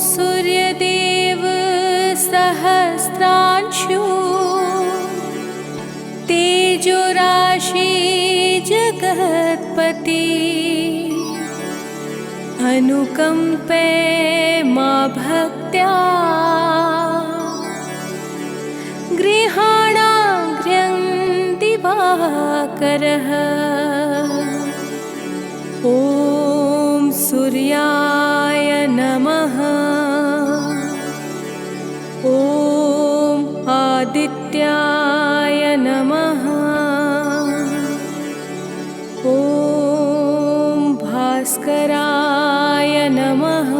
सूर्यदेव सहस्रांशु तेजोराशि जगत्पति अनुकंपे मा भक्त्या गृहाणाग्र्यं दिवाकरः। ॐ सूर्याय नमः। ॐ आदित्याय नमः। ॐ भास्कराय नमः।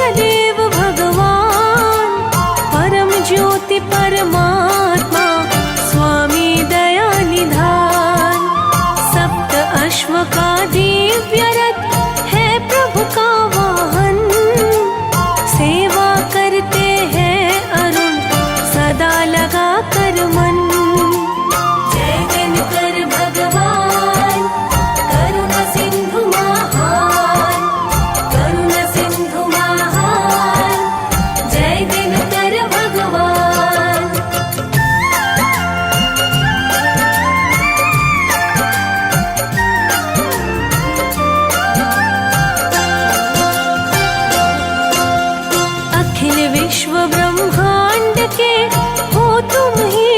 सदैव भगवान, परम ज्योति परमात्मा, स्वामी दया निधान। सप्त अश्व का दिव्य रथ है प्रभु का वाहन, सेवा करते हैं अरुण सदा लगा कर मन। जय दिनकर भगवान, करुणा सिंधु महान, करुणा सिंधु महान, जय दिनकर भगवान। अखिल विश्व ब्रह्मांड के हो तुम ही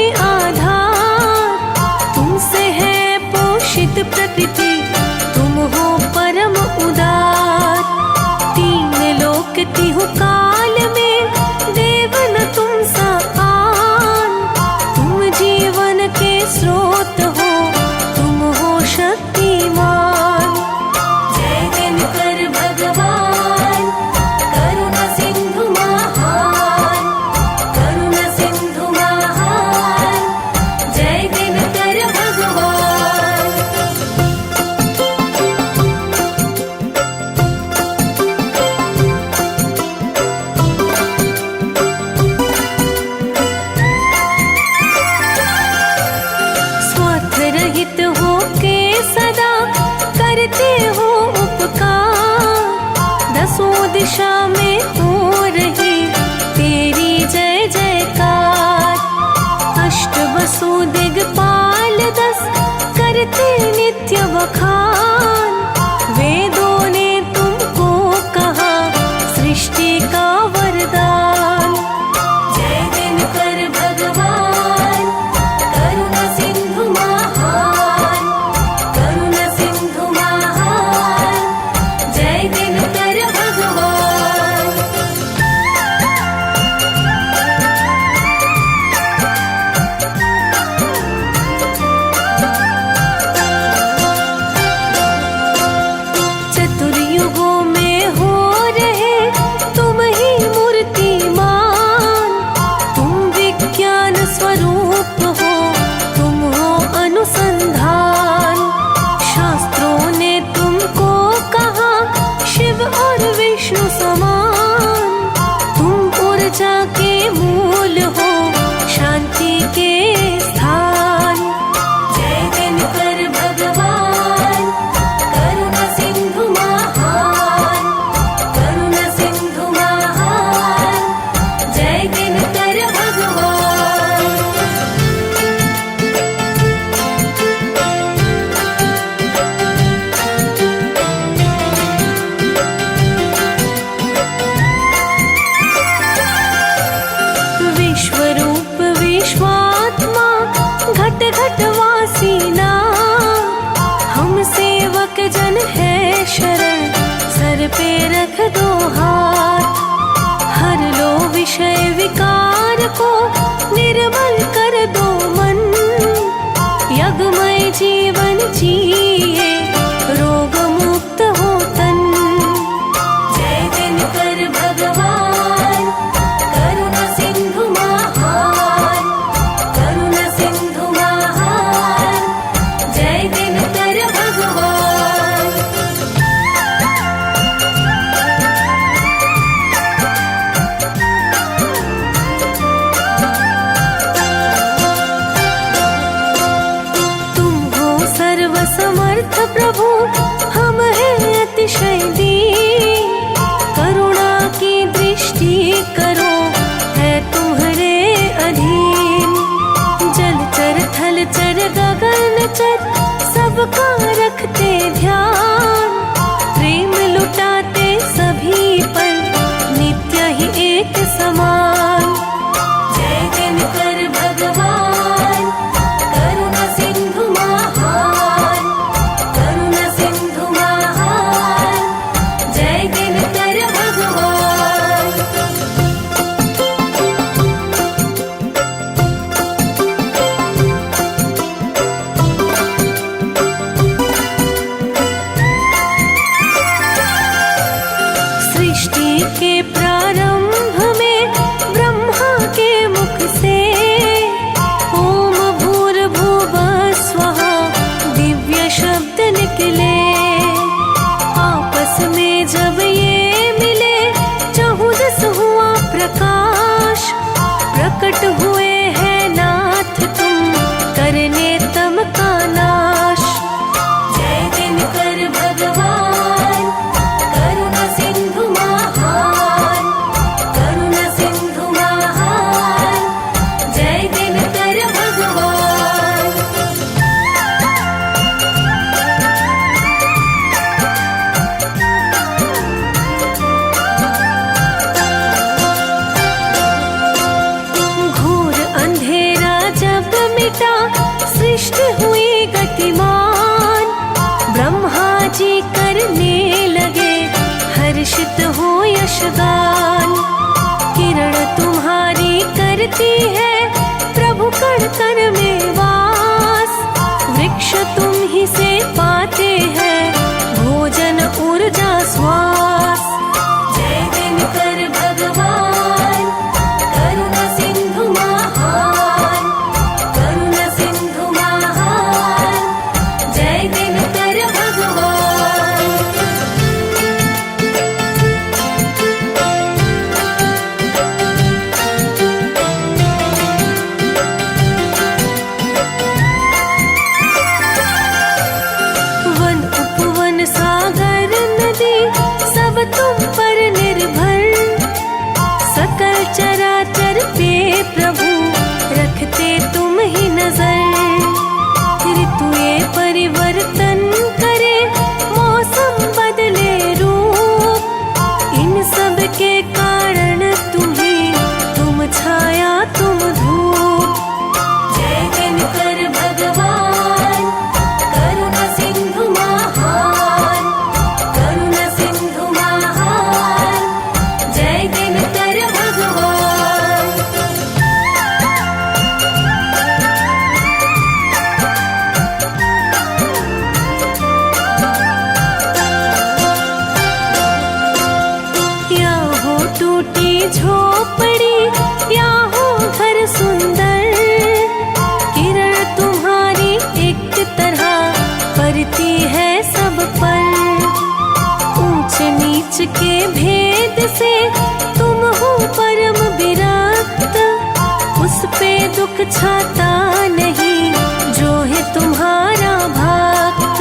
उस पे दुख छाता नहीं, जो है तुम्हारा भक्त।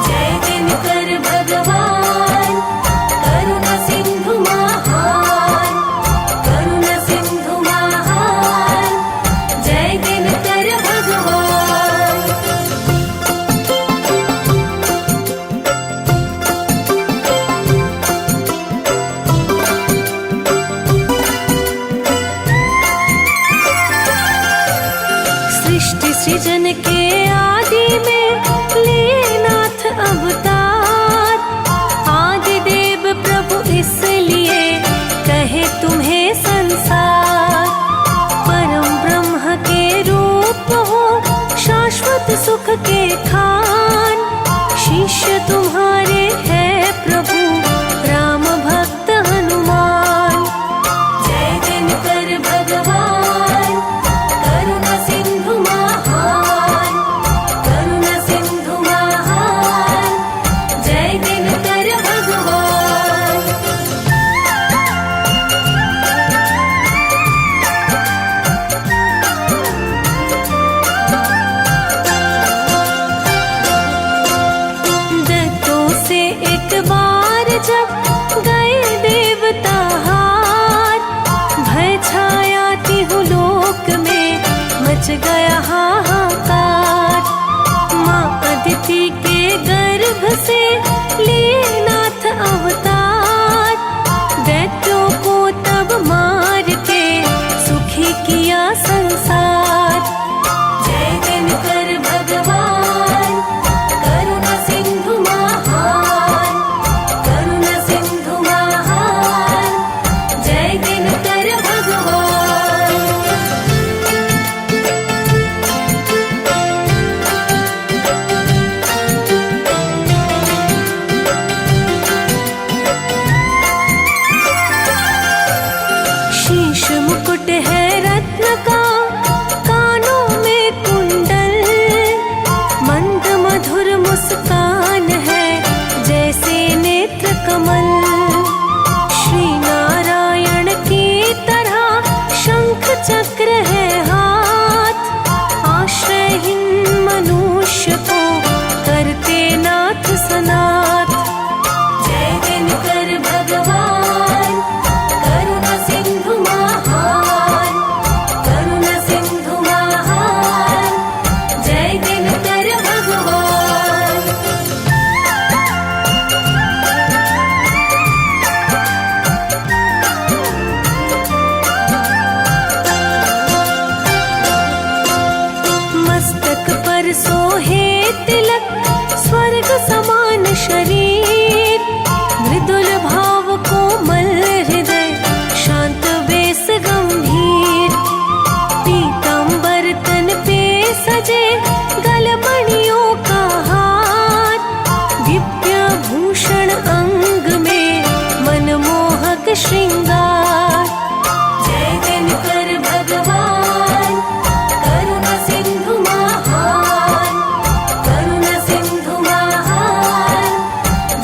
जय दिनकर भगवान, करुणा सिंधु महान, करुणा सिंधु महान, जय दिनकर भगवान। सृष्टि सृजन के आदि में लिए नाथ अवतार, आदि देव प्रभु इसलिए कहे तुम्हें संसार। परम ब्रह्म के रूप हो, शाश्वत सुख के खान, शिष्य तुम्हारे है प्रभु राम भक्त हनुमान। जय दिनकर भगवान, करुणा सिंधु महान, करुणा सिंधु महान, जय दिनकर भगवान। दत्तों से एक बार जब गए देवता हार, भय छाया तिहु लोक में, मच गया हाहाकार। माँ अदिति के गर्भ से लिए नाथ अवतार, दैत्यों को तब मार के सुखी किया संसार। जय दिनकर भगवान, करुणा सिंधु महान, करुणा सिंधु महान, जय दिनकर भगवान। शीश मुकुट है रत्न का, कानों में कुंडल, मंद मधुर मुस्कान है जैसे नेत्र कमल। श्री नारायण की तरह शंख चक्र है हाथ, आश्रयहीन मनुष्य को करते नाथ सनाथ। जय दिनकर भगवान, करुणा सिंधु महान, करुणा सिंधु महान, जय दिनकर भगवान। मस्तक पर सोहे तिलक, स्वर्ग समान शरीर, मृदुल भाव कोमल हृदय, शांत बेस गंभीर। पीतांबर तन पे सजे, गलमणियों का हार, दिव्य भूषण अंग में, मनमोहक श्रृंगार। जय दिनकर भगवान, करुणा सिंधु महान, करुणा सिंधु महान,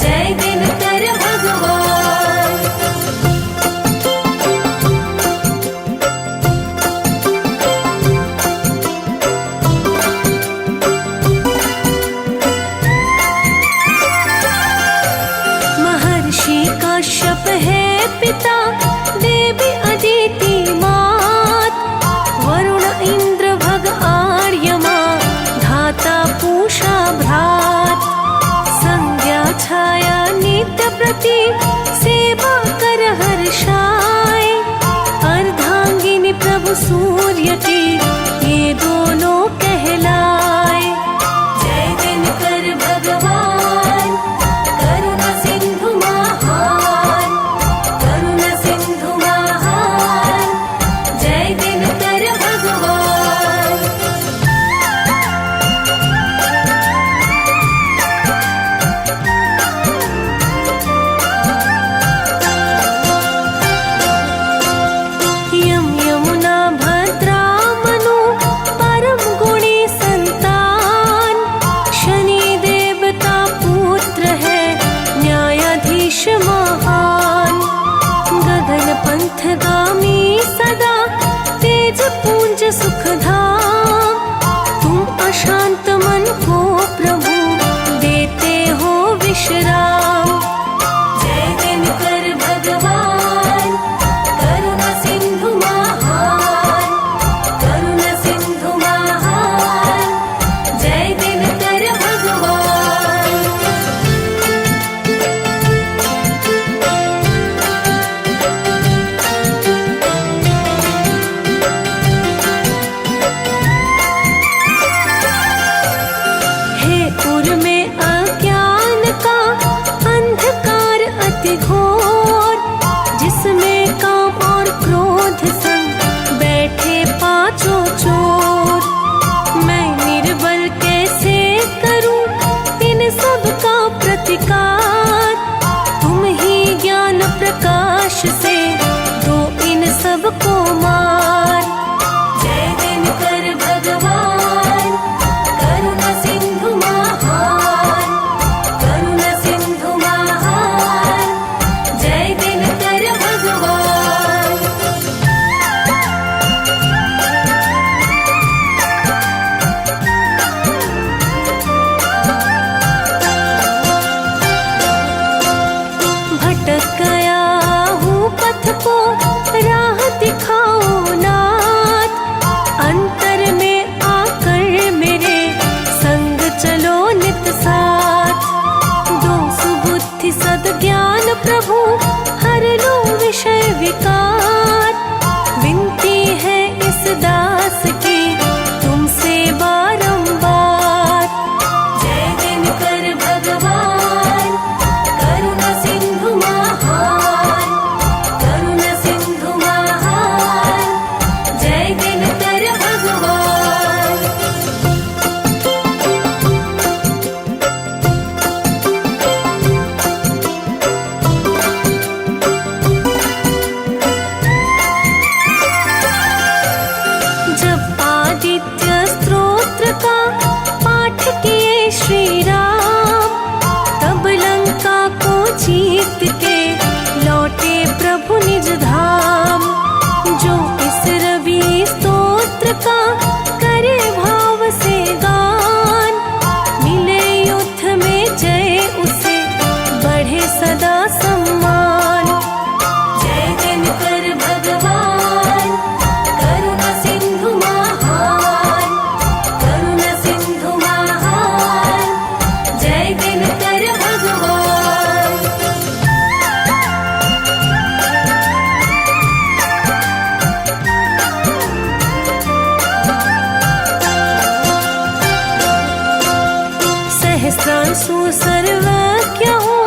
जय दिनकर भगवान। महर्षि काश्यप है पिता, देवी अदिति मात, वरुण इंद्र भग आर्यमा, धाता पूषा भ्रात। संध्या छाया नित्य प्रति, सेवा कर हर्षाय, अर्धांगिनी प्रभु सूर्य की, ये दोनों कहलाए। जय दिनकर भगवान, करुणा सिंधु महान, करुणा सिंधु महान, जय दिनकर भगवान। यम यमुना भद्रा मनु, परम गुणी संतान, पूंज सुख धाम। तुम अशांत मन को प्रभु देते हो विश्राम। जय दिनकर भगवान करुणा सिंधु महान, करुणा सिंधु महान, जय दिनकर भगवान। हे पुर में अज्ञान का अंधकार अति घोर, जिसमें काम और क्रोध संग बैठे पांचों चोर। मैं निर्बल कैसे करूं इन सब का प्रतिकार। तुम ही ज्ञान प्रकाश से दो इन सब को मार। जय दिनकर भगवान करुणा सिंधु महान, करुणा सिंधु महान, जय दिनकर भगवान। भटक गया हूँ पथ को राह दिखाओ नाथ। अंतर में आकर मेरे संग चलो नित साथ। दो सुबुद्धि सद्ज्ञान प्रभु हर लो विषय विकार। विनती है इस दास की तुमसे बारंबार। जय दिनकर भगवान करुणा सिंधु महान, करुणा सिंधु महान, जय दिनकर भगवान। जब आदित्य स्तोत्र का पाठ किए श्री राम, तब लंका को जीत के लौटे प्रभु निज धाम। जो इस रवि स्तोत्र का करे भाव से गान, मिले युद्ध में जय उसे बढ़े सदा सम्मान। जय दिनकर भगवान करुणा सिंधु महान, करुणा सिंधु महान, जय दिनकर भगवान। सहस्रांशु सर्वज्ञ हो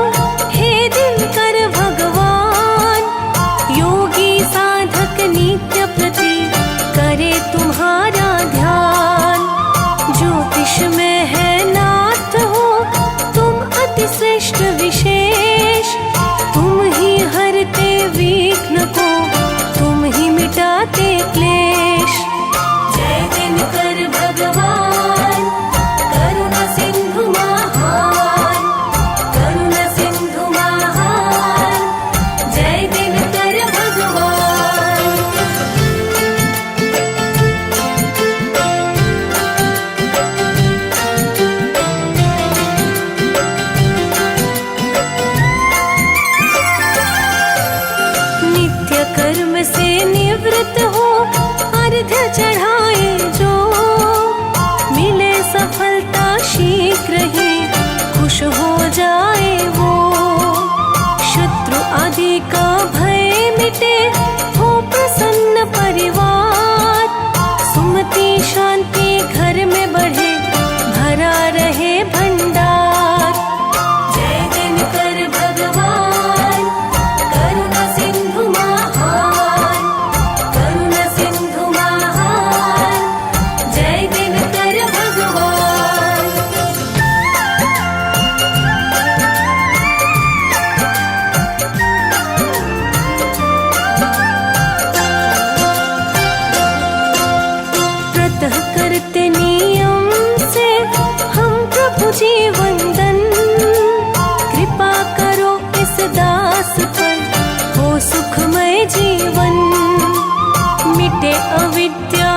हे दिनकर भगवान। योगी साधक नित्य प्रति करे तुम्हारा ध्यान। ज्योतिष में है नाथ हो तुम अति श्रेष्ठ विशेष। तुम ही हरते विघ्न को, तुम ही मिटाते क्लेश। जय दिनकर भगवान करुणा सिंधु महान, करुणा सिंधु महान, जय दिनकर भगवान। नित्य कर्म से निवृत्त हो अर्घ्य चढ़ाए जो, मिले सफलता शीघ्र ही खुश हो जाए वो। शत्रु आदि का भय मिटे हो प्रसन्न परिवार। सुमति शांति घर में बढ़े भरा रहे भंडार। जय दिनकर भगवान करुणा सिंधु महान, करुणा सिंधु महान, जय दिनकर भगवान। प्रतः करते नियम से हम प्रभु जी वंदन। कृपा करो इस दास पर हो सुखमय जीवन। मिटे अविद्या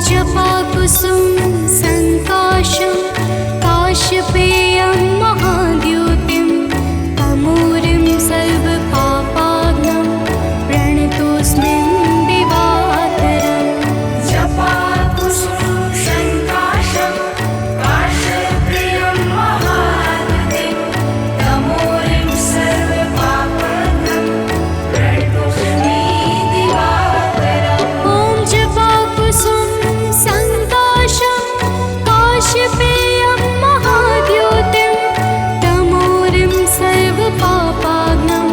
जपाकुसुम संकाशं काशपेयं महाद्युतिं तमूरिं सर्वपापाग्नं प्रणतोऽस्मिन् दिवाकरम् जपाकुसुम संकाशं काशपेयं महाद्युतिं तमूरिं सर्वपापाग्नं प्रणतोऽस्मि दिवाकरम्। ॐ जपाकुसुम संकाशं काशपेयं महाद्युतिं तमूरिं सर्वपापाग्नं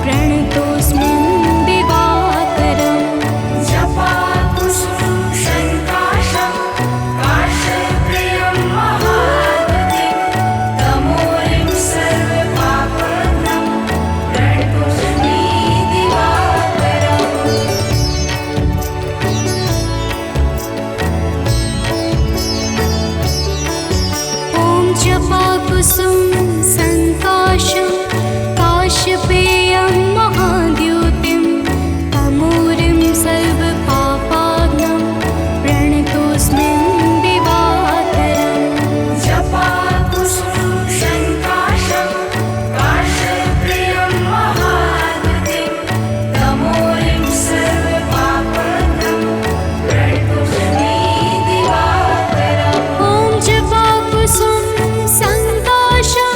प्रणतोऽस्मिन् दिवाकरम् जपाकुसुम संकाशं काशपेयं महाद्युतिं तमूरिं सर्वपापाग्नं प्रणतोऽस्मि दिवाकरम्। ॐ जपाकुसुम संकाशं काशपेयं महाद्युतिं तमूरिं सर्वपापाग्नं प्रणतोऽस्मिन् दिवाकरम् जपाकुसुम संकाशं काशपेयं महाद्युतिं तमूरिं सर्वपापाग्नं प्रणतोऽस्मि दिवाकरम्। ॐ जपाकुसुम संकाशं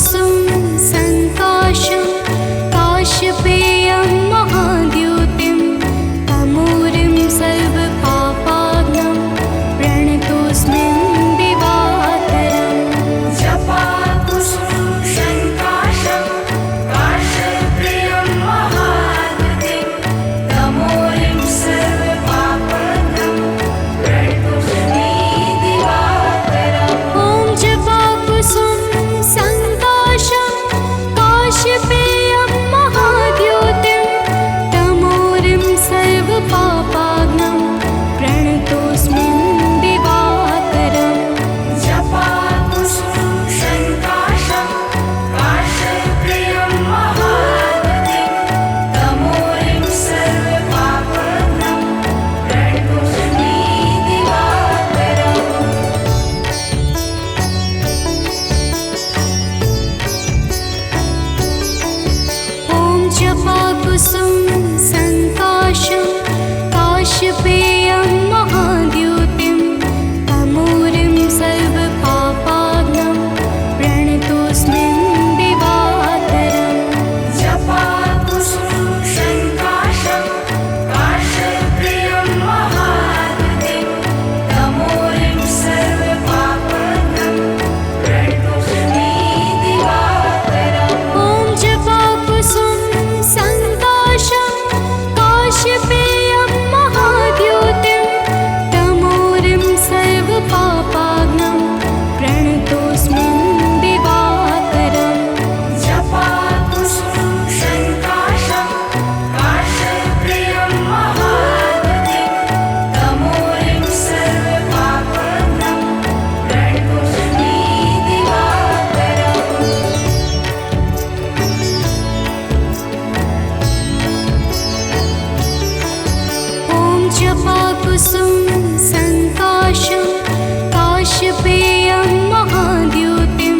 जपाकुसुम संकाशं काशपेयं महाद्युतिं तमूरिं सर्वपापाग्नं प्रणतोऽस्मिन् दिवाकरम् जपाकुसुम संकाशं काशप्रियं महाद्युतिं तमोरिं सर्वपापहरं प्रणतोऽस्मि दिवाकरम्। ॐ जपाकुसुम संकाशं काशपेयं महाद्युतिं तमोरिं सर्वपापाग्नं प्रणतोऽस्मिन् दिवाकरम् जपाकुसुम संकाशं काशप्रियं महाद्युतिं तमोरिं सर्वपापहरं प्रणतोऽस्मि दिवाकरम्। ॐ जपाकुसुम संकाशं काशपेयं महाद्युतिं तमूरिं सर्वपापाग्नं प्रणतोऽस्मिन् दिवाकरम् जपाकुसुम संकाशं काशप्रियं महाद्युतिं तमोरिं सर्वपापहरं प्रणतोऽस्मि दिवाकरम्। ॐ जपाकुसुम संकाशं काशपेयं महाद्युतिं तमोरिं सर्वपापाग्नं प्रणतोऽस्मिन् दिवाकरम् जपाकुसुम संकाशं काशप्रियं महाद्युतिं तमोरिं सर्वपापहरं प्रणतोऽस्मि दिवाकरम्। ॐ जपाकुसुम संकाशं काशपेयं महाद्युतिं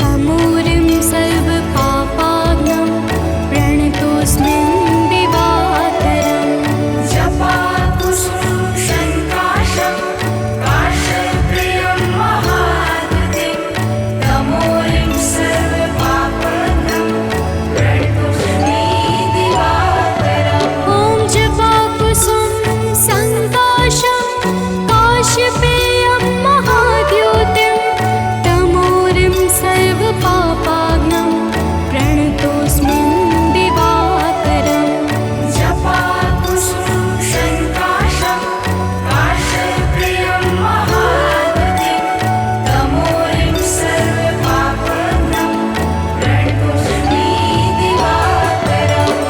तमूरिं सर्वपापाग्नं प्रणतोऽस्मिन् दिवाकरम् जपाकुसुम संकाशं काशप्रियं महाद्युतिं तमोरिं सर्वपापहरं प्रणतोऽस्मि दिवाकरम्। ॐ जपाकुसुम संकाशं काशपेयं महाद्युतिं तमोरिं सर्वपापाग्नं प्रणतोऽस्मिन् दिवाकरम् जपाकुसुम संकाशं काशप्रियं महाद्युतिं तमोरिं सर्वपापहरं प्रणतोऽस्मि दिवाकरम्।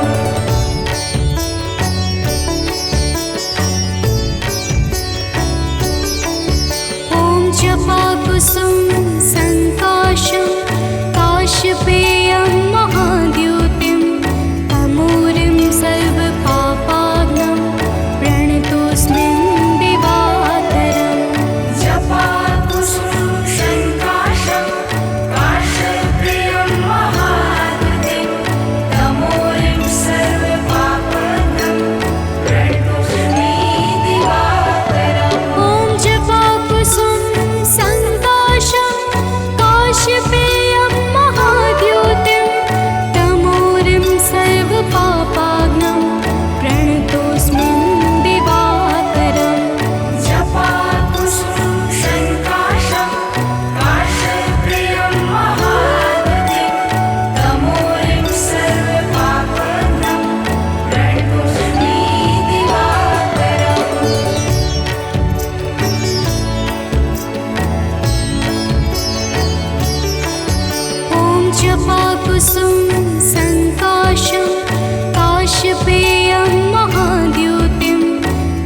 ॐ जपाकुसुम संकाशं काशपेयं महाद्युतिं तमूरिं सर्वपापाग्नं प्रणतोऽस्मिन् दिवाकरम् जपाकुसुम संकाशं काशप्रियं महाद्युतिं तमोरिं सर्वपापहरं प्रणतोऽस्मि दिवाकरम्। ॐ जपाकुसुम संकाशं काशपेयं महाद्युतिं तमोरिं सर्वपापाग्नं प्रणतोऽस्मिन् दिवाकरम् जपाकुसुम संकाशं काशप्रियं महाद्युतिं तमोरिं सर्वपापहरं प्रणतोऽस्मि दिवाकरम्। ॐ जपाकुसुम संकाशं काशपेयं महाद्युतिं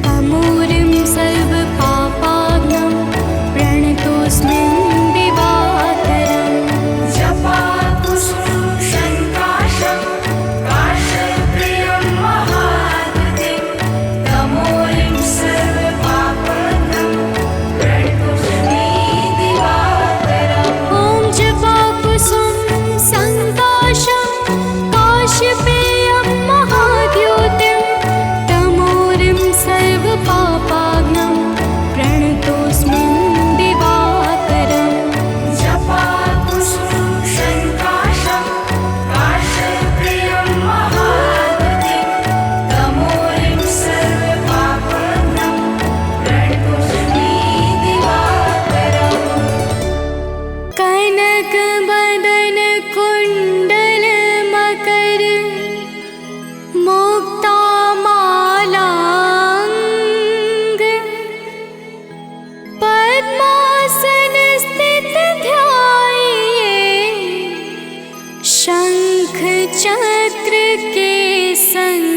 तमूरिं सर्वपापाग्नं प्रणतोऽस्मिन् दिवाकरम् जपाकुसुम संकाशं काशप्रियं महाद्युतिं तमोरिं सर्वपापहरं प्रणतोऽस्मि दिवाकरम्। ॐ जपाकुसुम संकाशं कनक बदन कुंडल मकर मुक्ता मालांग पद्मासन स्थित ध्याये शंख चक्र के संग।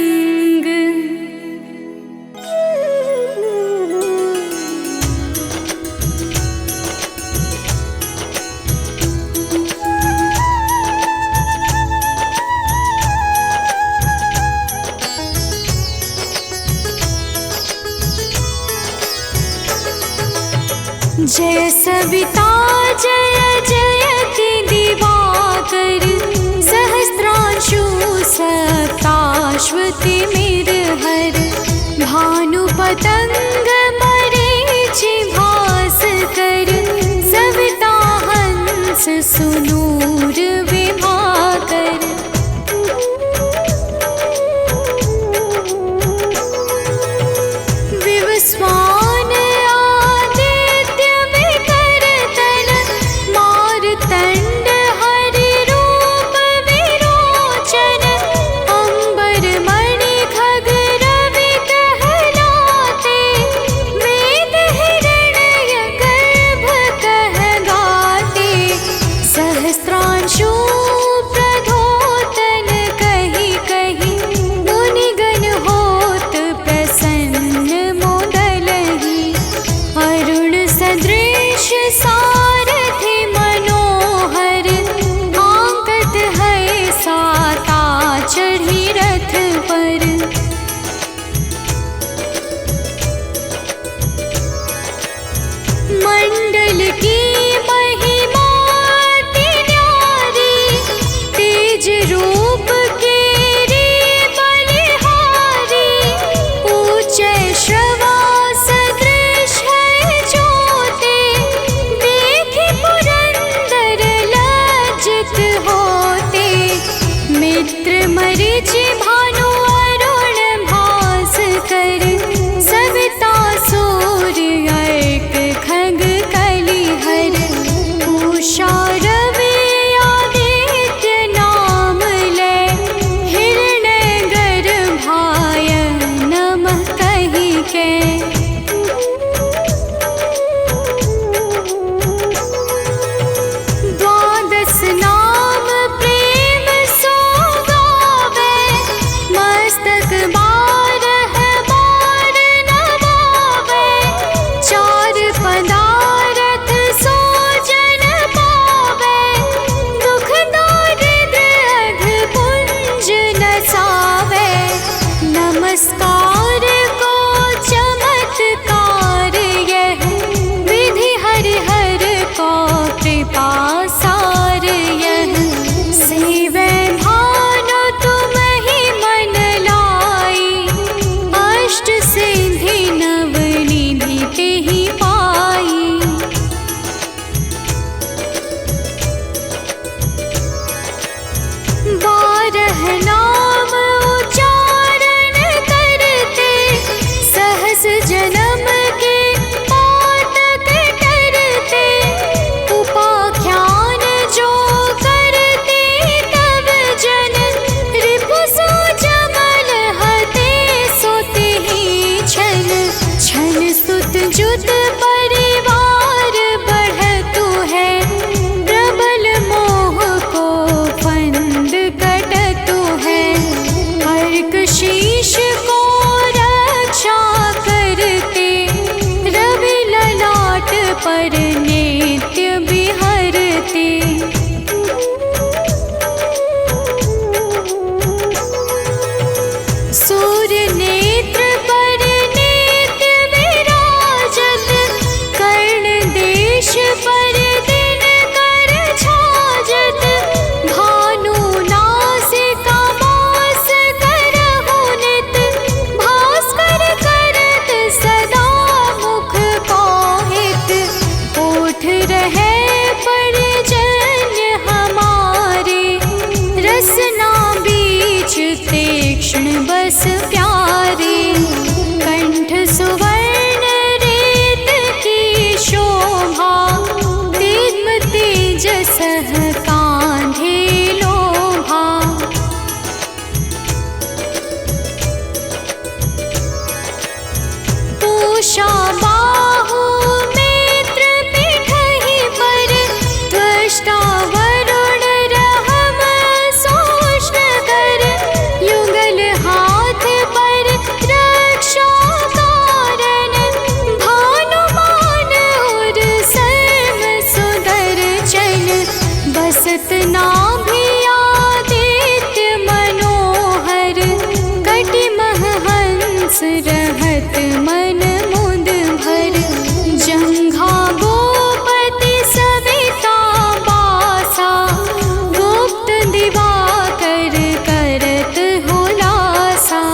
जय सविता जय जयति दिवाकर सहस्रांशु सप्ताश्वति मिरहर भानु पतंग मरीचि भास्कर सविता हंस सुनूर विभाकर। विवस्वान सारथि मनोहर आंकत है साता चढ़ी रथ पर। मंडल की महिमा अति न्यारी तेज रूप के रे बलिहारी ऊंचे श्रवा सदृश है ज्योति होते। मित्र मरीचि भानु अरुण भास्कर सविता सूर्य अर्क खग कलिहर उषा रवि आदित्य नाम ले हिरण्य गर्भाय नमः कहि के। नाम प्रेम सो गावे मस्तक बारह बार नवावे चार पदारथ सो जन पावे दुख दारिद्र अघ पुंज नसावे। नमस्कार को चमत्कार यह विधि हरिहर को कृपा सार यह सेवे भानु तुम ही मन लाई अष्ट सिद्धि नव निधि तेहि पाई। बारह नाम उच्चारण करते सहस जन्म के पातक टरते उपाख्यान जो करते तब जन रिपु सो जमल हते सोते ही छन छन सुत जुत परिवार बढ़तु है प्रबल मोह को फंद कटतु है। अर्क शीश को रक्षा करते रवि ललाट पर नित्य बिहरते। सूर्य नेत्र पर नित्य विराजत कर्ण देश पर दिन कर छाजत भानु नासिका मास करहु नित भास्कर करत सदा मुख पाहित ओठ रहे पर जन हसत नाभियादित्य मनोहर, कटिमह हंस रहत मन मुद भर। जंघा गोपति सविता बासा, गुप्त दिवाकर करत हुलासा।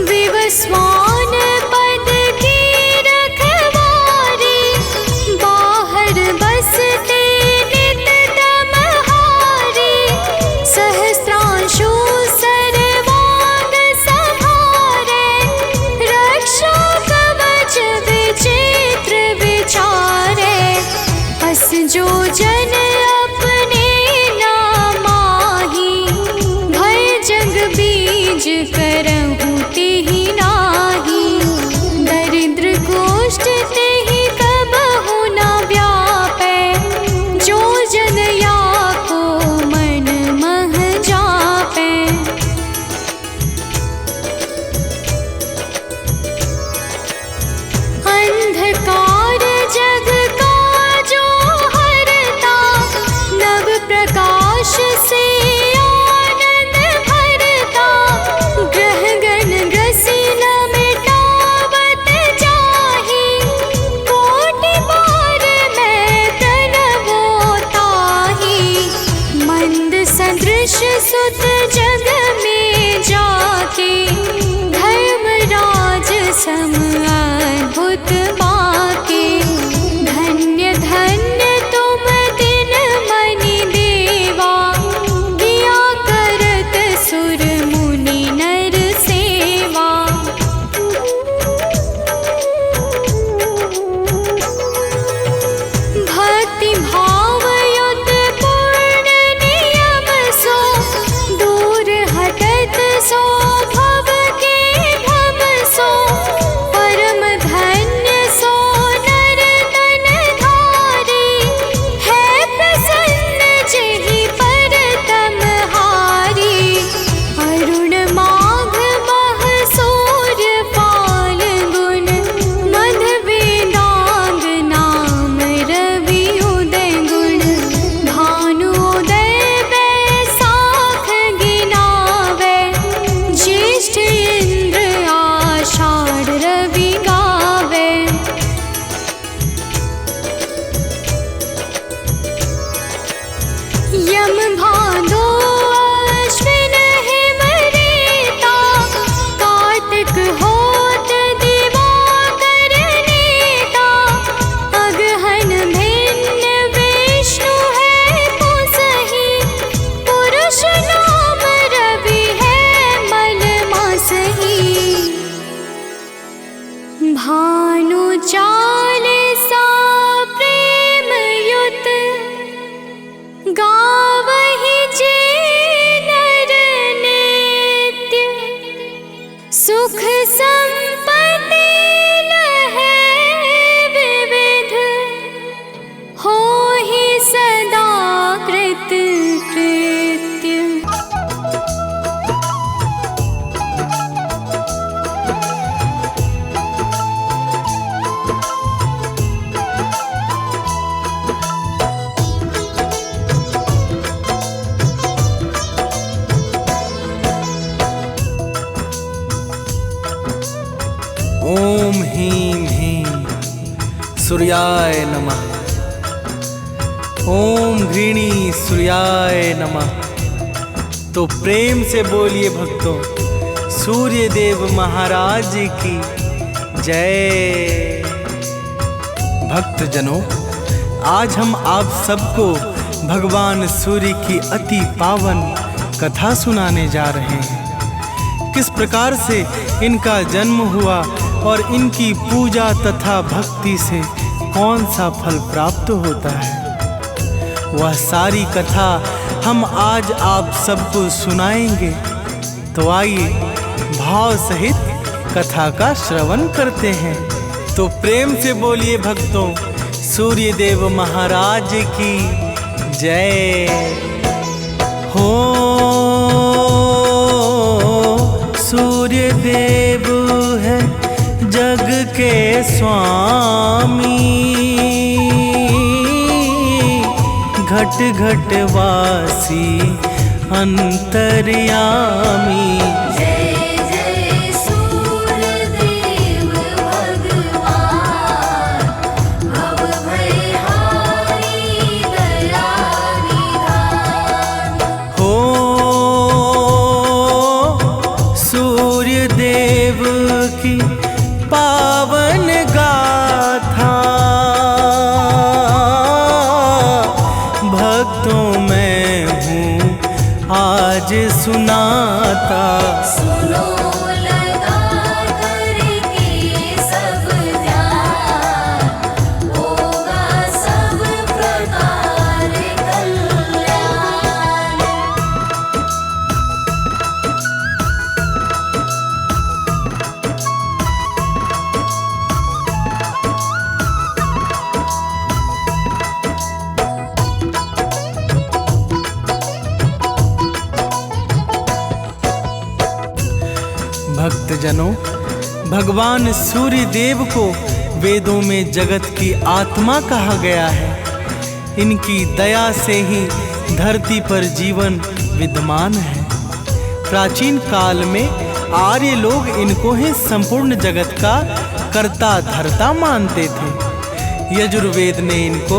विवस्वान पद की रखवारी, बाहर बसते नित तमहारी। सहस्त्रांशु सर्वांग संहारे, रक्षा कवच विचित्र विचारे। अस जो जन अपने नामाही, भय जग बीज करहु तेहि नाही। दरिद्र कोष्ठ तेहि कबहु न व्यापै, जो जन या को मन मह जापै। अंधकार जग का जो हरता, नव प्रकाश से आनंद भरता। ग्रह गण ग्रसी न मिटावत जाहि, कोटि बार मैं तनवो ताहि। मंद सदृश सुत जग में जाके, धर्मराज सम अद्भुत बाके। धन्य धन्य तुम दिन मनि देवा, किया करत सुर मुनि नर सेवा। भक्ति भाव युत पूर्ण नियम सो, दूर हटत सो भव के भव सो। परम धन्य सो नर तन धारी, है प्रसन्न जेहि पर तमहारी। अरुण माघ मह सूर्य फाल्गुन, मध वेदांग नाम रवि उदय गुण। भानुदय बैसाख गिनावै, ज्येष्ठ इंद्र आषाढ़ रवि गावै। यम भादो अश्विन हिम रेता, कार्तिक होत दिवाकर नेता। अगहन भिन्न विष्णु है पुसहि, पुरुष नाम रवि है मल मासहि। भानु चालीसा प्रेम युत, गावहि जे नर नित्य। सुख संपत्ति लहै विविध, होहि सदा कृत कृत्य। ओम ह्रीं ह्रीं सूर्याय नमः। ओम घृणी सूर्याय नमः। तो प्रेम से बोलिए भक्तों, सूर्य देव महाराज की जय। भक्तजनों, आज हम आप सबको भगवान सूर्य की अति पावन कथा सुनाने जा रहे हैं। किस प्रकार से इनका जन्म हुआ और इनकी पूजा तथा भक्ति से कौन सा फल प्राप्त होता है, वह सारी कथा हम आज आप सबको सुनाएंगे। तो आइए भाव सहित कथा का श्रवण करते हैं। तो प्रेम से बोलिए भक्तों, सूर्य देव महाराज की जय हो। सूर्य देव है जग के स्वामी, घट घट वासी अंतर्यामी। जय जय सूर्यदेव भगवान, भव भयहारी दया निधान। हो सूर्य देव की पावन गाथा, भक्तों में हूँ आज सुनाता। सुनो लगा करके सब ध्यान, होगा सब प्रकार कल्याण। भक्तजनों, भगवान सूर्य देव को वेदों में जगत की आत्मा कहा गया है। इनकी दया से ही धरती पर जीवन विद्यमान है। प्राचीन काल में आर्य लोग इनको ही संपूर्ण जगत का कर्ता धर्ता मानते थे। यजुर्वेद ने इनको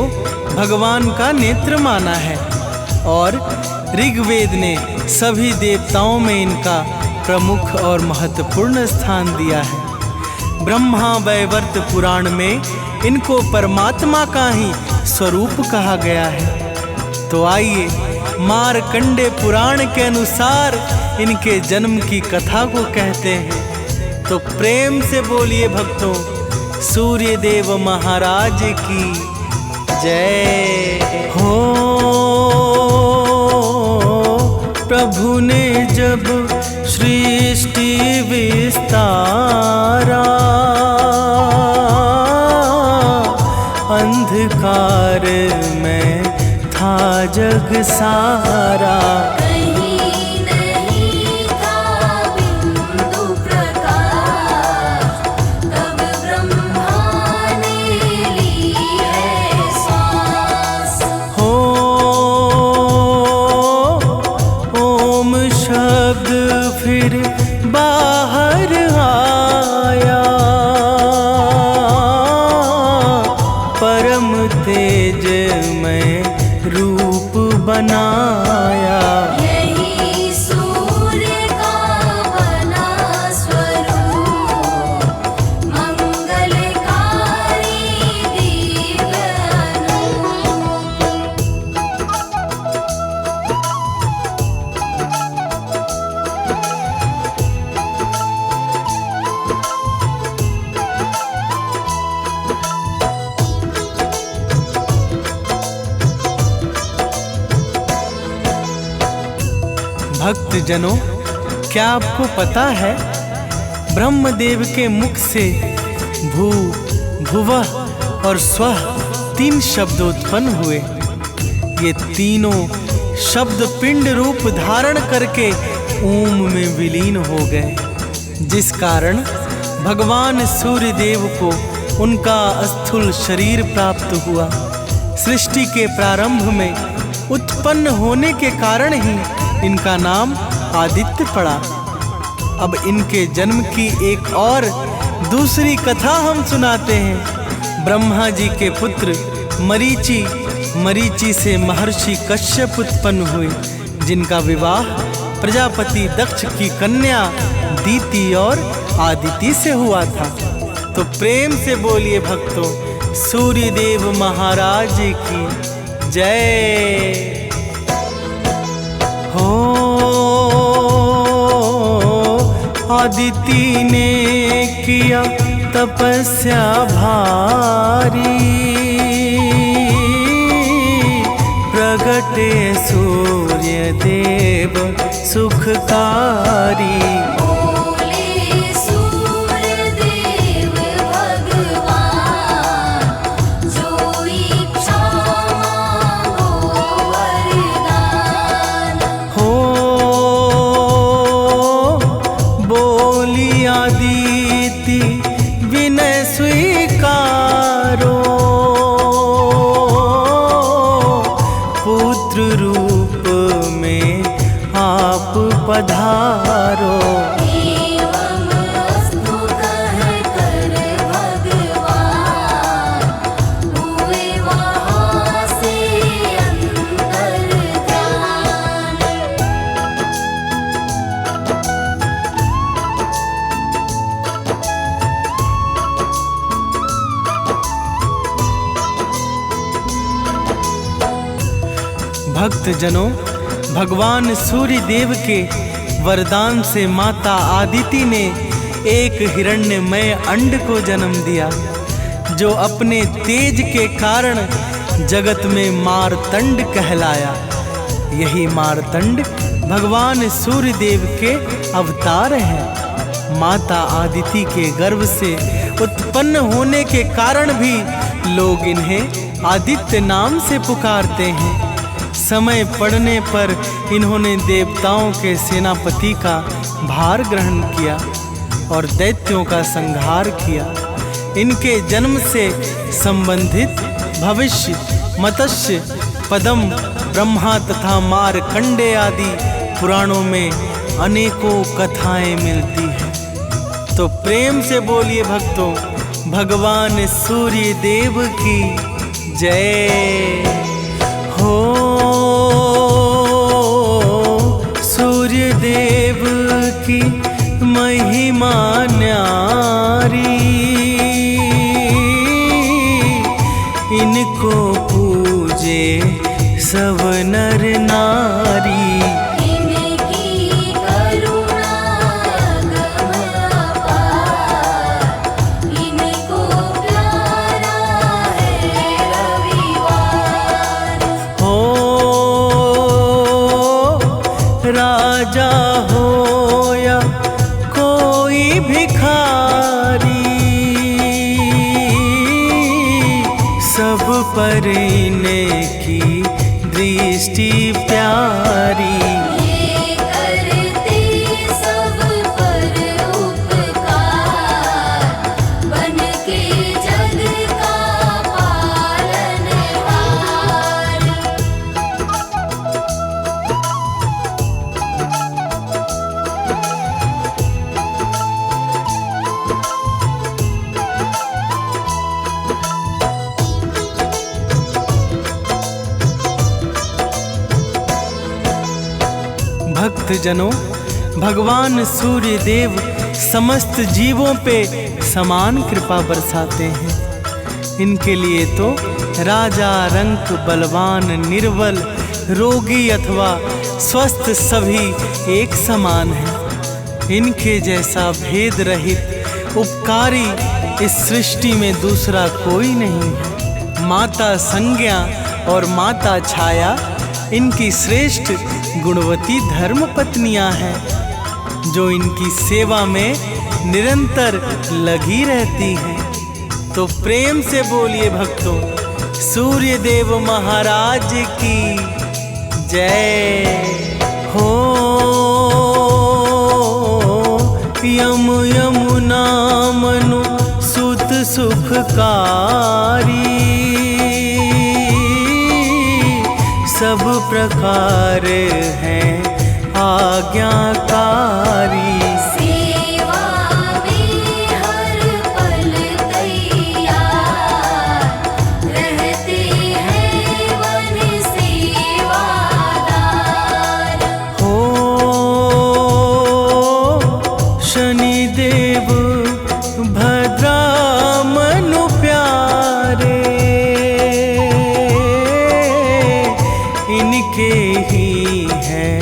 भगवान का नेत्र माना है और ऋग्वेद ने सभी देवताओं में इनका प्रमुख और महत्वपूर्ण स्थान दिया है। ब्रह्मा वैवर्त पुराण में इनको परमात्मा का ही स्वरूप कहा गया है। तो आइए मार्कंडे पुराण के अनुसार इनके जन्म की कथा को कहते हैं। तो प्रेम से बोलिए भक्तों, सूर्य देव महाराज की जय हो। प्रभु ने जब सृष्टि विस्तारा, अंधकार में था जग सारा। कहीं नहीं था बिंदु प्रकाश, तब ब्रह्मा ने ली है सांस। हो ओम शब्द फिर बाहर आया, परम तेज में रूप बनाया। यही सूर्य का बना स्वरूप, मंगलकारी दिव्य अनूप। भक्तजनों, क्या आपको पता है ब्रह्मदेव के मुख से भू, भुवः और स्वः 3 शब्द उत्पन्न हुए। ये तीनों शब्द पिंड रूप धारण करके ओम में विलीन हो गए, जिस कारण भगवान सूर्य देव को उनका स्थूल शरीर प्राप्त हुआ। सृष्टि के प्रारंभ में उत्पन्न होने के कारण ही इनका नाम आदित्य पड़ा। अब इनके जन्म की एक और दूसरी कथा हम सुनाते हैं। ब्रह्मा जी के पुत्र मरीचि से महर्षि कश्यप उत्पन्न हुए, जिनका विवाह प्रजापति दक्ष की कन्या दीति और आदिति से हुआ था। तो प्रेम से बोलिए भक्तों, सूर्य देव महाराज की जय हो। आदिति ने किया तपस्या भारी, प्रगटे सूर्य देव सुखकारी। बोले सूर्यदेव भगवान, जो इच्छा मांगो वरदान। हो बोली आदिति भक्त जनों, भगवान सूर्य देव के वरदान से माता आदिति ने एक हिरण्यमय अंड को जन्म दिया, जो अपने तेज के कारण जगत में मार्तंड कहलाया। यही मार्तंड भगवान सूर्य देव के अवतार हैं। माता आदिति के गर्भ से उत्पन्न होने के कारण भी लोग इन्हें आदित्य नाम से पुकारते हैं। समय पड़ने पर इन्होंने देवताओं के सेनापति का भार ग्रहण किया और दैत्यों का संहार किया। इनके जन्म से संबंधित भविष्य, मत्स्य, पद्म, ब्रह्मा तथा मारकंडे आदि पुराणों में अनेकों कथाएं मिलती हैं। तो प्रेम से बोलिए भक्तों, भगवान सूर्य देव की जय हो। सूर्य देव की महिमा न्यारी, इनको पूजे सब नर नारी। इनकी करुणा अपार, इनको प्यारा है रविवार। हो राजा हो या कोई भिखारी, सब पर इनकी दृष्टि प्यारी। ये करते सब पर उपकार, बन के जग का पालनहार। भक्त जनों, भगवान सूर्य देव समस्त जीवों पे समान कृपा बरसाते हैं। इनके लिए तो राजा, रंक, बलवान, निर्बल, रोगी अथवा स्वस्थ सभी एक समान हैं। इनके जैसा भेद रहित उपकारी इस सृष्टि में दूसरा कोई नहीं है। माता संज्ञा और माता छाया इनकी श्रेष्ठ गुणवती धर्म पत्नियां हैं, जो इनकी सेवा में निरंतर लगी रहती हैं। तो प्रेम से बोलिए भक्तों, सूर्य देव महाराज की जय हो। यम यमुना मनु सुत सुखकारी, सब प्रकार हैं आज्ञाकारी। सेवा में हर पल तैयार, रहते हैं वन सेवादार। हो शनिदेव भद्रा मनु प्यारे, इनके ही हैं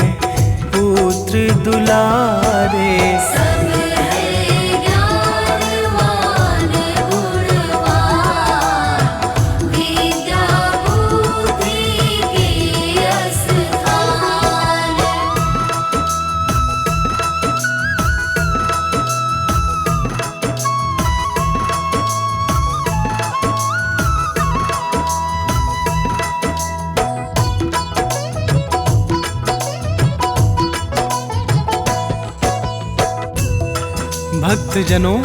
पुत्र दुलारे। सब है ज्ञानवान गुणवान, विद्या बुद्धि के स्थान। भक्तजनों,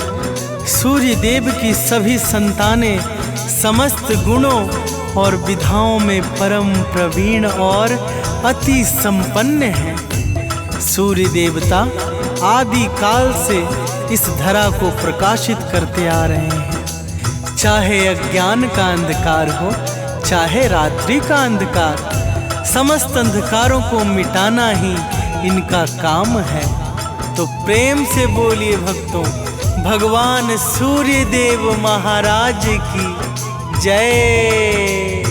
सूर्य देव की सभी संतानें समस्त गुणों और विधाओं में परम प्रवीण और अति संपन्न हैं। सूर्य देवता आदि काल से इस धरा को प्रकाशित करते आ रहे हैं। चाहे अज्ञान का अंधकार हो, चाहे रात्रि का अंधकार, समस्त अंधकारों को मिटाना ही इनका काम है। तो प्रेम से बोलिए भक्तों, भगवान सूर्य देव महाराज की जय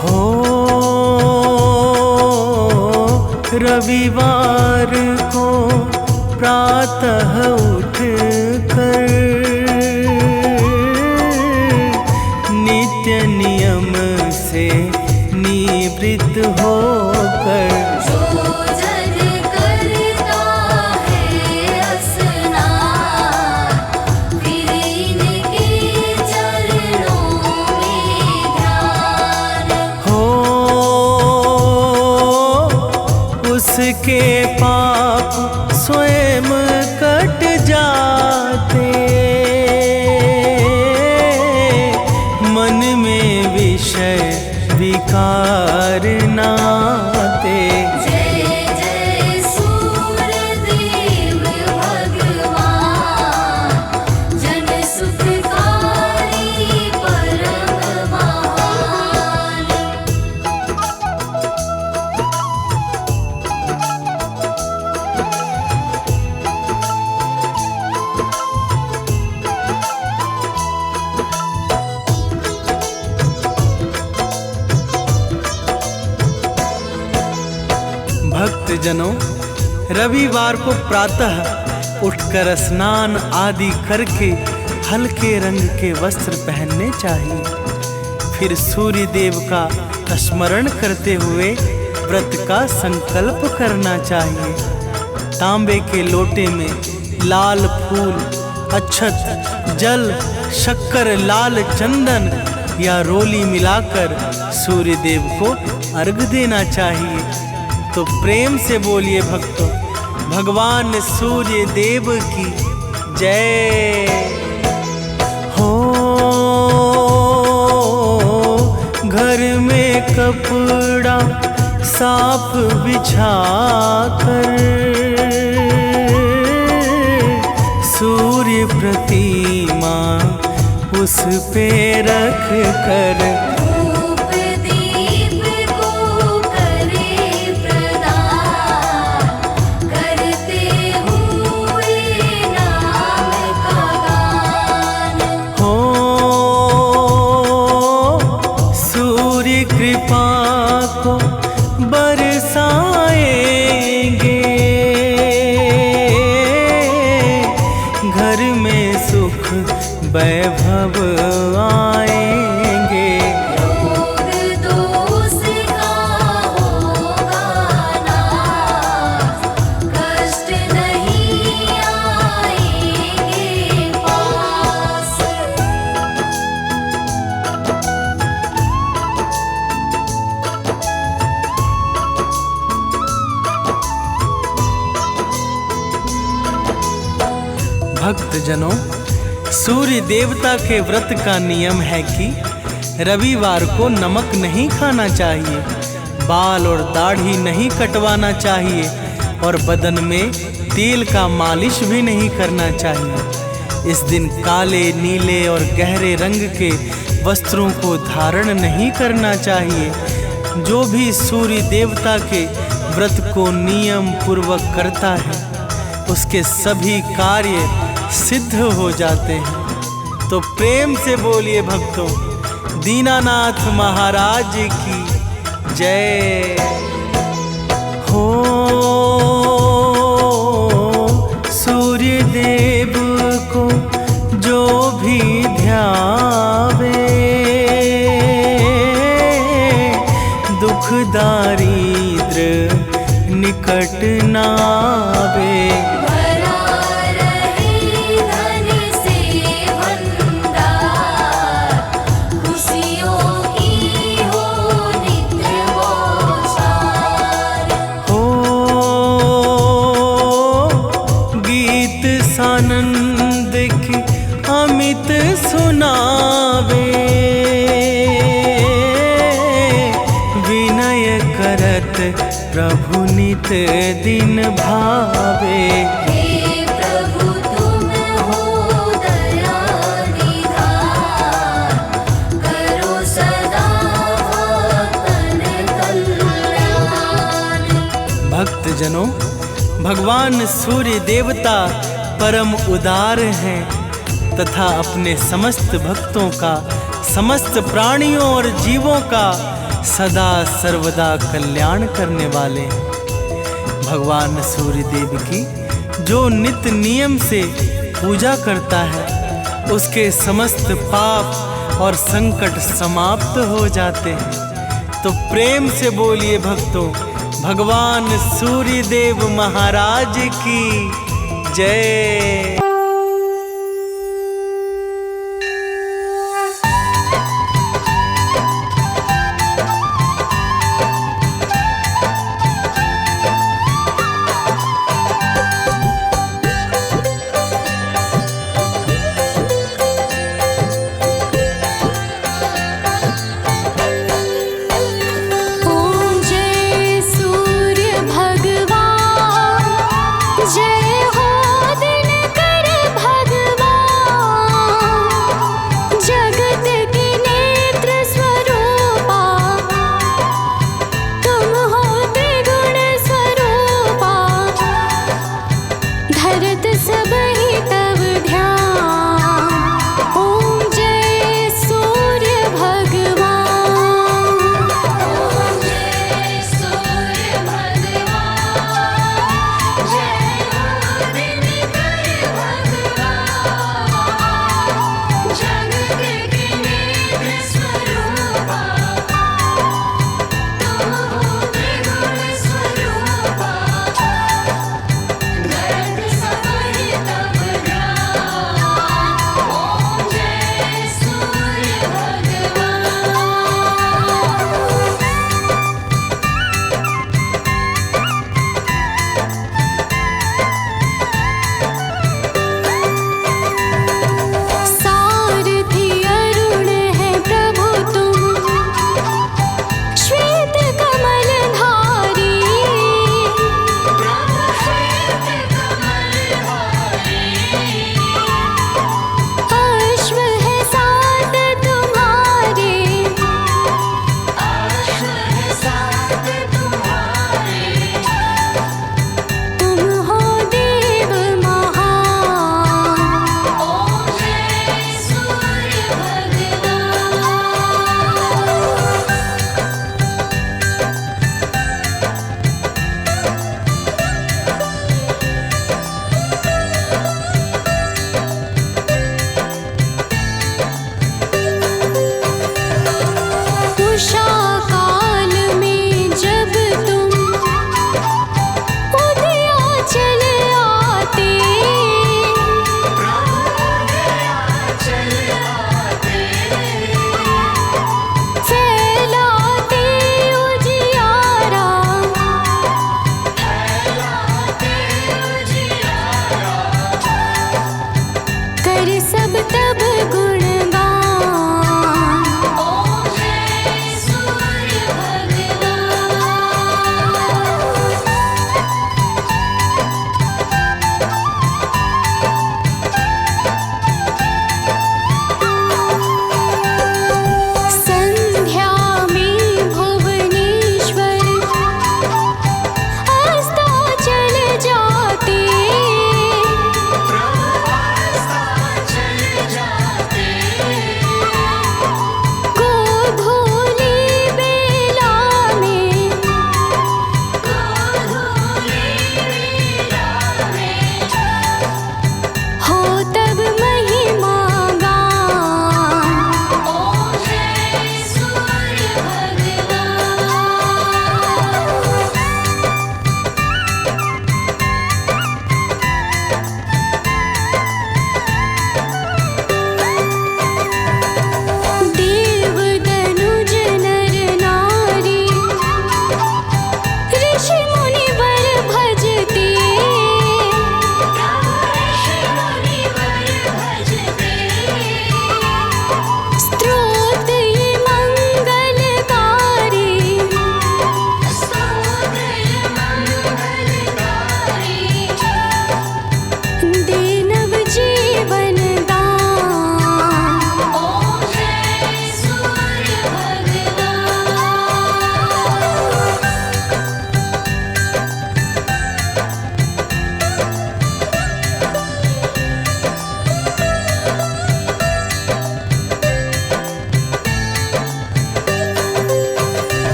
हो। रविवार को प्रातः उठ कर नित्य नियम से निवृत्त होकर जो जन करता है स्नान, फिर इनके चरणों में ध्यान। हो उसके पाप स्वयं कट जाते, मन में विषय विकार नाते। जय जय सूर्यदेव भगवान, जन सुखकारी परम महान। भक्तजनों, रविवार को प्रातः उठकर स्नान आदि करके हल्के रंग के वस्त्र पहनने चाहिए। फिर सूर्य देव का स्मरण करते हुए व्रत का संकल्प करना चाहिए। तांबे के लोटे में लाल फूल, अक्षत, जल, शक्कर, लाल चंदन या रोली मिलाकर सूर्य देव को अर्घ देना चाहिए। तो प्रेम से बोलिए भक्तों, भगवान सूर्य देव की जय हो। घर में कपड़ा साफ बिछा कर सूर्य प्रतिमा उस पे रख कर धूप दीप को करे प्रदान, करते हुए नाम का गान। हो सूर्य कृपा को बरसाएंगे, घर में सुख वैभव आएंगे। रोग दोष का होगा नाश, कष्ट नहीं आएंगे पास। भक्तजनों, सूर्य देवता के व्रत का नियम है कि रविवार को नमक नहीं खाना चाहिए, बाल और दाढ़ी नहीं कटवाना चाहिए और बदन में तेल का मालिश भी नहीं करना चाहिए। इस दिन काले, नीले और गहरे रंग के वस्त्रों को धारण नहीं करना चाहिए। जो भी सूर्य देवता के व्रत को नियम पूर्वक करता है, उसके सभी कार्य सिद्ध हो जाते हैं। तो प्रेम से बोलिए भक्तों, दीनानाथ महाराज की जय हो। सूर्य देव को जो भी ध्यावे, दुख दारिद्र निकट नावे। भरा रहे धन से भंडार, खुशियों की हो नित्य बौछार। हो गीत सानंद की अमित सुनावे, विनय करत प्रभु नित दिन भावे। हे प्रभु तुम हो दया निधान, करो सदा भक्तन कल्याण। भक्तजनों, भगवान सूर्य देवता परम उदार हैं तथा अपने समस्त भक्तों का, समस्त प्राणियों और जीवों का सदा सर्वदा कल्याण करने वाले हैं। भगवान सूर्य देव की। जो नित्य नियम से पूजा करता है उसके समस्त पाप और संकट समाप्त हो जाते हैं। तो प्रेम से बोलिए भक्तों, भगवान सूर्य देव महाराज की जय। ओम जय सूर्य भगवान, जय हो दिनकर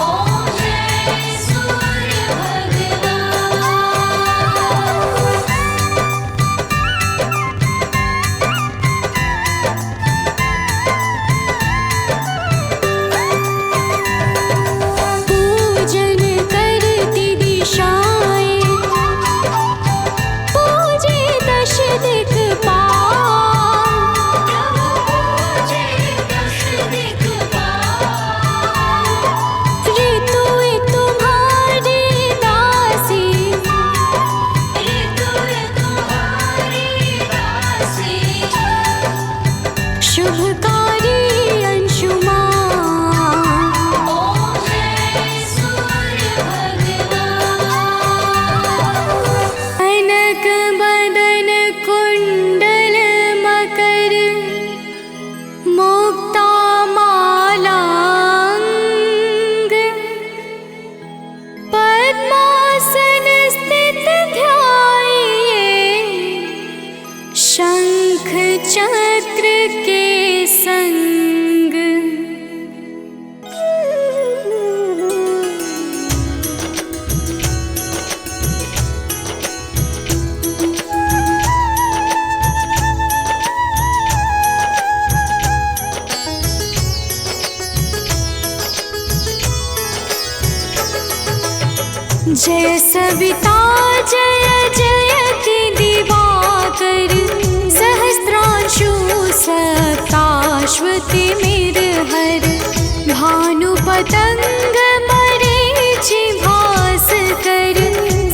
ओम जय सूर्य भगवान। पूजन करती दिशाएं, पूजे दश दिक्पाल। पूजे दश दिक्पाल। ऋतु तुम्हारी दासी, ऋतु तुम्हारी दासी। शुभकारी अंशुमान। ओम जय सूर्य भगवान। कनक बदन कुंडल मकर, मुक्ता मालांग। पद्मासन स्थित ध्याये, शंख चक्र के संग। जय सविता जय जयति दिवाकर, सहस्रांशु सप्ताश्वति मिरहर। भानु पतंग मरीचि भास्कर,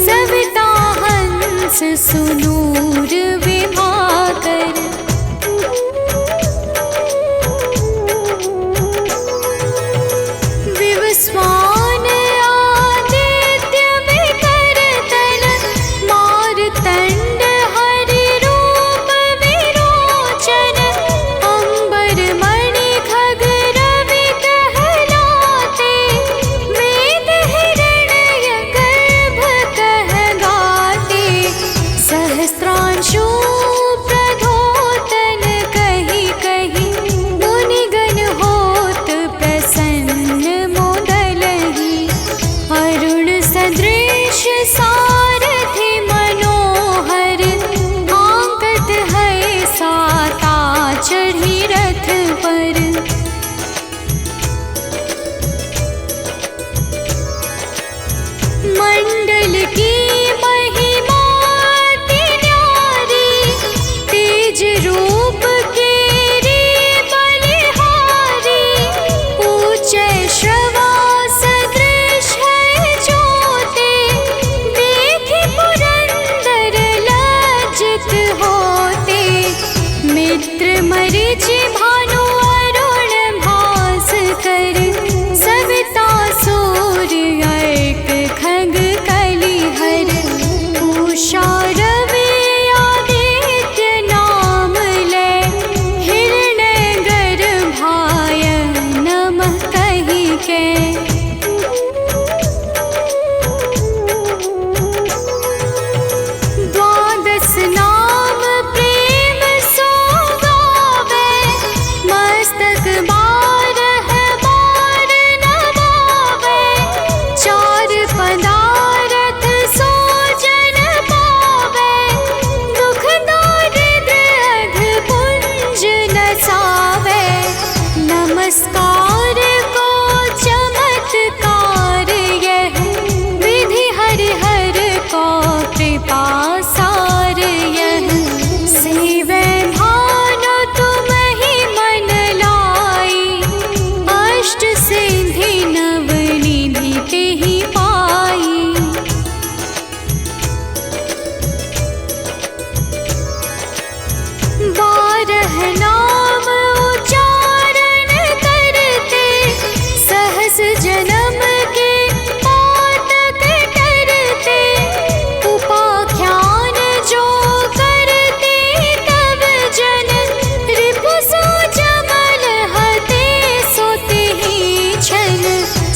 सविता हंस सुनूर विभाकर। विवस्वान आदित्य विकर्तन, मारतंड हरि रूप विरोचन। अंबर मणि खग रवि कहलाते, वेद हिरण्य गर्भ कह गाते। सहस्त्रांशु प्रधोतन कही कही, मुनिगण होत प्रसन्न मोदलहि। अरुण सदृश सारथि मनोहर, आंकत है साता चढ़ी रथ पर। मंडल की महिमा अति न्यारी, तेज रूप केरी बलिहारी। ऊंचे श्रवा सदृश है ज्योति, देखि पुरंदर लज्जित होते। मित्र मरीचि भानु अरुण भास्कर, सविता सूर्य अर्क खग कलिहर। उषा रवि आदित्य नाम ले, हिरण्य गर्भाय नमः कहि के। द्वादश नाम प्रेम सो गावे, मस्तक बारह बार नवावे। चार पदारथ सो जन पावे, दुख दारिद्र अघ पुंज नसावे। नमस्कार को चमत्कार यह, विधि हरिहर को कृपा सार यह। सेवै भानु तुम ही मन लाई, अष्ट सिद्धि नव निधि तेहि पाई। बारह नाम उच्चारण करते, सहस जन्म के पातक टरते। उपाख्यान जो करते तब जन, रिपु सो जमल हते सोते ही छन।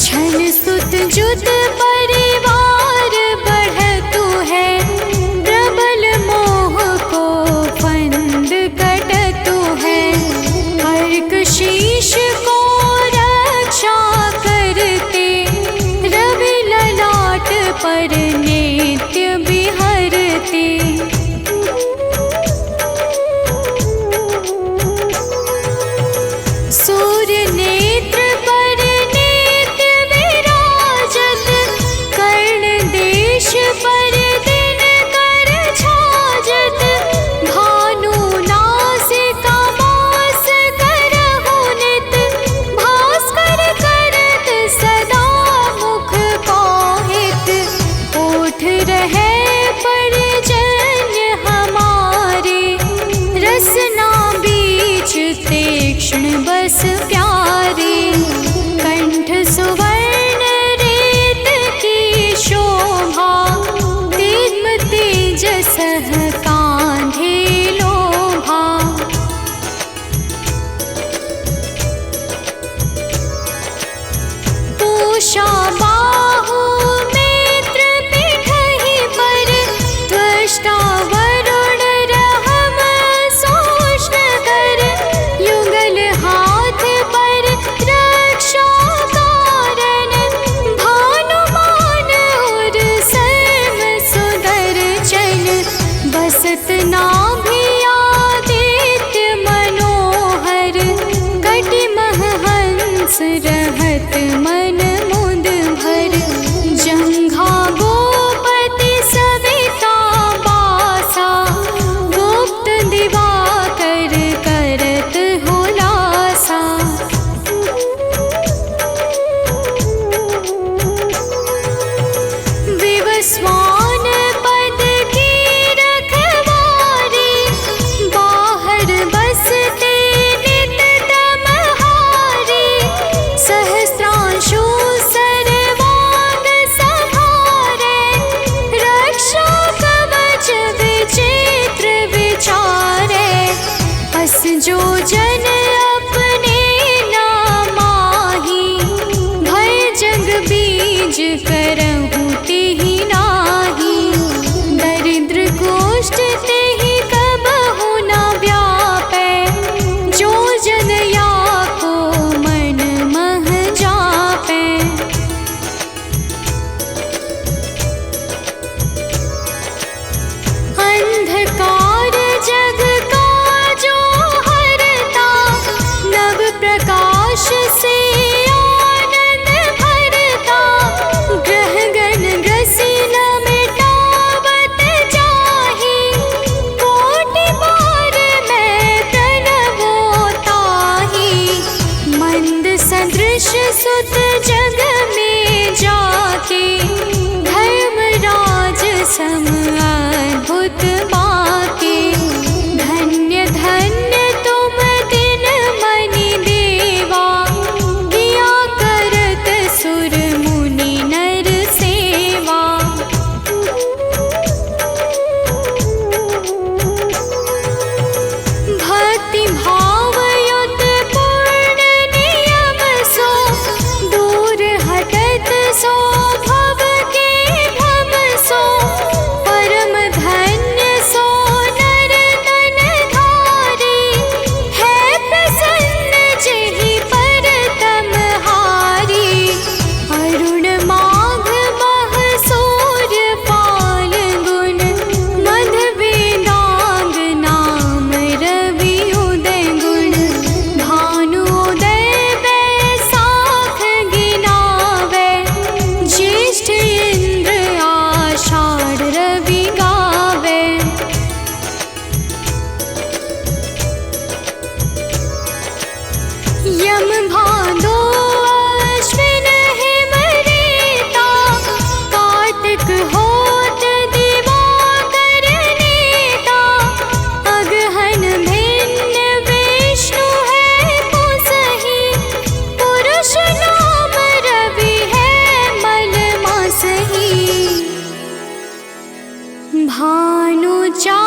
छन सुत जुत परिवार बढ़तु है, प्रबल मोह को फंद कटतु है। अर्क शीश को रख नेत्र पर नित्य विराजत, कर्ण देश पर दिन कर छाजत, भानु नासिका मास करहु नित, भास्कर करत सदा मुख पाहित, ओठ रहे परजन्य हमारे, रसना बीच तीक्ष्ण बस प्यारे, कंठ सुवर्ण रेत की शोभा, दिव्य तेजस कांधे लोभा। पूषा बाहु मित्र पिठहि पर, त्वष्टा वरुण रहम सोष्ण कर, युगल हाथ पर रक्षा कारण, भानुमान और सर्व सुदर्शन, बसत नाभि आदित्य मनोहर, कटिमह हंस रहत मन मुद भर, जंघा गोपति सविता बासा, गुप्त दिवाकर करत हुलासा। विवस्वान पद की रखवारी, बाहर बसते नित तमहारी, सहस्रांशु सर्वांग संहारे, रक्षा कवच विचित्र विचारे, अस जो जन अपने नामाही, भय जग बीज करहु तेहि नाही, दरिद्र गोष्ठ तेहि कबहु न व्यापै, जो जन या को मन मह जापै। अंधकार जग का जो हरता, नव प्रकाश से आनंद भरता, ग्रह गण ग्रसी न मिटावत जाहि, कोटि बार मैं प्रणवो ताहि, मंद सदृश सुत जग में जाके, धर्मराज सम अद्भुत बाके, धन्य धन्य तुम दिन मनि देवा, किया करत सुर मुनि नर सेवा। भक्ति भाव युत पूर्ण नियम सो, दूर हटत सो भव के भव सो, परम धन्य सो नर तन धारी, है प्रसन्न जेहि पर तमहारी, अरुण माघ मह सूर्य फाल्गुन, मध वेदांग नाम रवि उदय गुण, भानुदय बैसाख गिनावै, ज्येष्ठ इंद्र आषाढ़ रवि गावै। यम भादो अश्विन हिम रेता, कार्तिक होत दिवाकर नेता, अगहन भिन्न विष्णु है पुसहि, पुरुष नाम रवि है मल मासहि, भानु चा